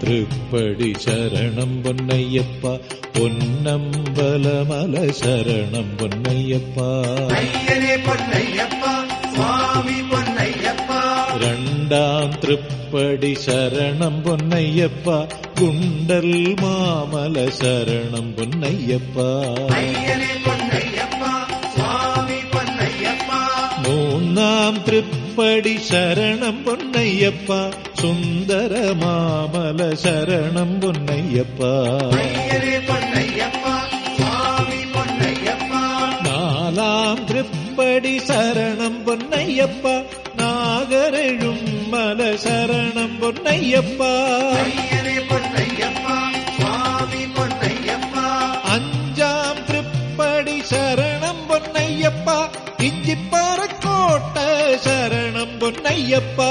திருப்படி சரணம் பொன்னையப்பா, பொன்னம்பலமல சரணம் பொன்னையப்பா. ஐயனே பொன்னையப்பா, சுவாமி பொன்னையப்பா. இரண்டாம் திருப்படி சரணம் பொன்னையப்பா, குண்டல் மாமல சரணம் பொன்னையப்பா. ஐயனே பொன்னையப்பா, சுவாமி பொன்னையப்பா. மூணாம் திருப்படி சரணம் பொன்னையப்பா, சுந்தர மாமல சரணம் பொன்னையப்பா. ஐயனே பொன்னையப்பா, சுவாமி பொன்னையப்பா. நாலாம் திருப்படி சரணம் பொன்னையப்பா, நாகரெழும் மல சரணம் பொன்னையப்பா. ஐயனே பொன்னையப்பா, சுவாமி பொன்னையப்பா. அஞ்சாம் திருப்படி சரணம் பொன்னையப்பா, இஞ்சிப்பாறக்கோட்ட சரணம் பொன்னையப்பா.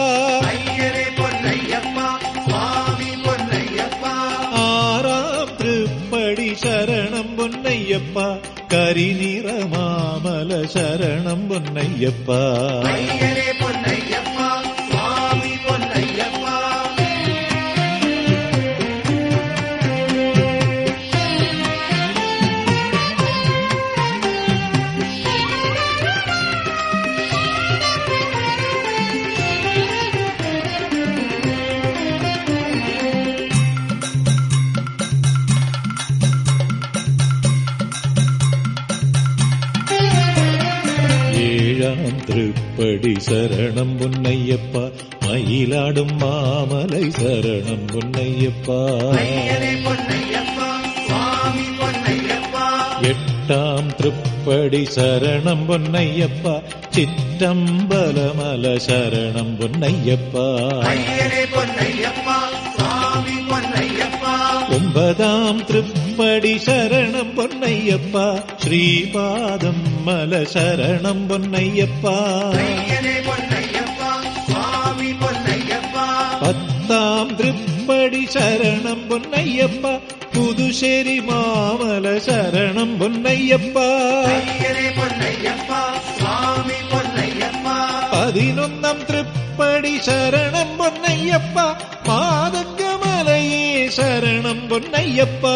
ஐயனே பொன்னையப்பா, சுவாமி பொன்னையப்பா. ஆறாம் திருப்படி சரணம் பொன்னையப்பா, கரிநிற மாமல சரணம் பொன்னையப்பா. ஐயனே பொன்னையப்பா, சுவாமி பொன்னையப்பா. ஏழாம் திருப்படி சரணம் பொன்னையப்பா, மயிலாடும் மாமலை சரணம் பொன்னையப்பா. ஐயனே பொன்னையப்பா, சுவாமி பொன்னையப்பா. எட்டாம் திருப்படி சரணம் பொன்னையப்பா, சிற்றம்பலமல சரணம் பொன்னையப்பா. ஐயனே பொன்னையப்பா, சுவாமி பொன்னையப்பா. ஒன்பதாம் திருப்படி சரணம் பொன்னையப்பா, ஸ்ரீபாதம் மல சரணம் பொன்னையப்பா. ஐயனே பொன்னையப்பா, சுவாமி பொன்னையப்பா. பத்தாம் திருப்படி சரணம் பொன்னையப்பா, புதுச்சேரி மாமல சரணம் பொன்னையப்பா. ஐயனே பொன்னையப்பா, சுவாமி பொன்னையப்பா. 11ஆம் திருப்படி சரணம் பொன்னையப்பா, மாதங்கமலையே சரணம் பொன்னையப்பா.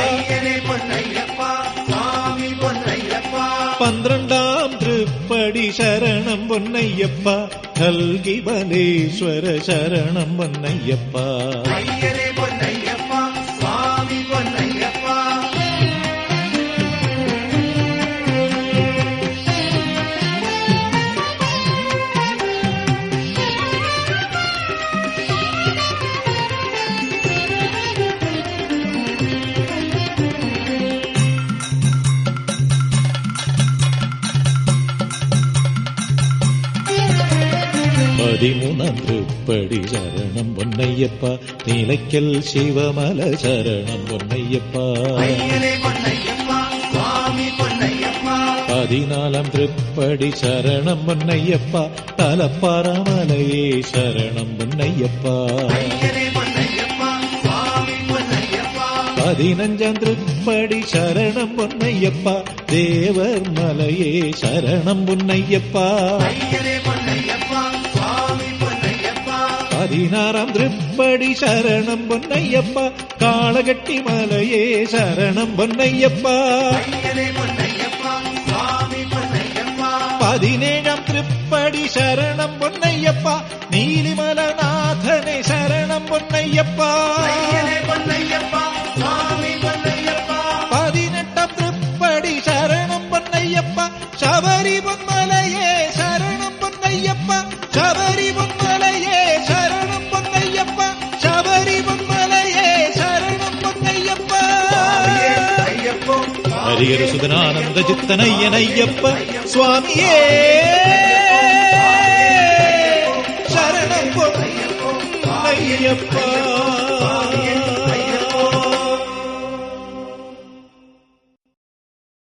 ஐயனே பொன்னையப்பா, சுவாமி பொன்னையப்பா. 12ஆம் திருப்படி சரணம் பொன்னையப்பா, கல்கி பலேஸ்வர சரணம் பொன்னையப்பா. ஐயனே பொன்னையப்பா, சுவாமி பொன்னையப்பா. 13ஆம் திருப்படி சரணம் பொன்னையப்பா, நிலைக்கல் சிவமல சரணம் பொன்னையப்பா. ஐயனே பொன்னையப்பா, சுவாமி பொன்னையப்பா. 14ஆம் திருப்படி சரணம் பொன்னையப்பா, தலப்பாரமலையே சரணம் பொன்னையப்பா. ஐயனே பொன்னையப்பா, சுவாமி பொன்னையப்பா. 15ஆம் திருப்படி சரணம் பொன்னையப்பா, தேவர் மலையே சரணம் பொன்னையப்பா. ஐயனே பொன்னையப்பா, சுவாமி பொன்னையப்பா. 16ஆம் திருப்படி சரணம் பொன்னையப்பா, காளகட்டி மலையே சரணம் பொன்னையப்பா. ஐயனே பொன்னையப்பா, சுவாமி பொன்னையப்பா. 17ஆம் திருப்படி சரணம் பொன்னையப்பா, நீலிமலநாதனே சரணம் பொன்னையப்பா. ஐயனே பொன்னையப்பா, சுவாமி பொன்னையப்பா. 18ஆம் திருப்படி சரணம் பொன்னையப்பா, சபரி பொன்மலையே சரணம் பொன்னையப்பா. சபரி பொன்மலையே சரணம் பொன்னையப்பா. சபரி பொன்மலையே சரணம் பொன்னையப்பா. ஐயப்போ, ஹரிஹர சுதனானந்த சித்தனையனையப்ப சுவாமியே சரணம் பொன்னையப்பா.